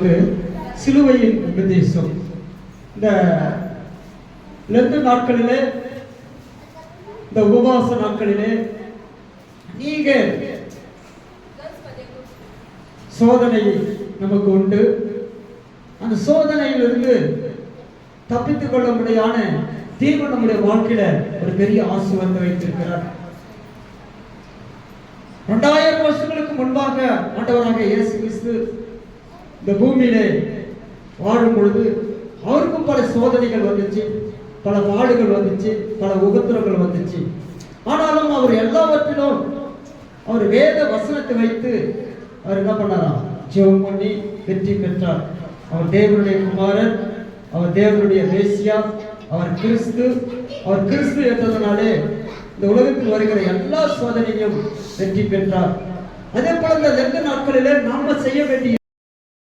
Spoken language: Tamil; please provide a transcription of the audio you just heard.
வந்து சிலுவையின் உபதேசம். இந்த 2 நாட்களிலே, இந்த உபவாச நாட்களிலே நீங்க சோதனை நமக்கு உண்டு. அந்த சோதனையிலிருந்து தப்பித்துக் கொள்ள முடியான தீர்வு நம்முடைய வாழ்க்கையில ஒரு பெரிய ஆசீர்வாதத்தை வைத்திருக்கிறார். 2000 வருஷங்களுக்கு முன்பாக ஆண்டவராக இயேசு கிறிஸ்து இந்த பூமியிலே வாழும் பொழுது அவருக்கும் பல சோதனைகள் வந்துச்சு, பல பாடுகள் வந்துச்சு, பல உபத்திரங்கள் வந்துச்சு. ஆனாலும் அவர் எல்லாவற்றிலும் அவர் வேத வசனத்தை வைத்து அவர் என்ன பண்ணாராம்? ஜெபம் பண்ணி வெற்றி பெற்றார். அவர் தேவனுடைய குமாரன், அவர் தேவனுடைய மேசியா, அவர் கிறிஸ்து என்றதனாலே இந்த உலகத்தில் வருகிற எல்லா சோதனையும் வெற்றி பெற்றார். அதே போல இந்த 2 நாட்களிலே நாம செய்ய வேண்டிய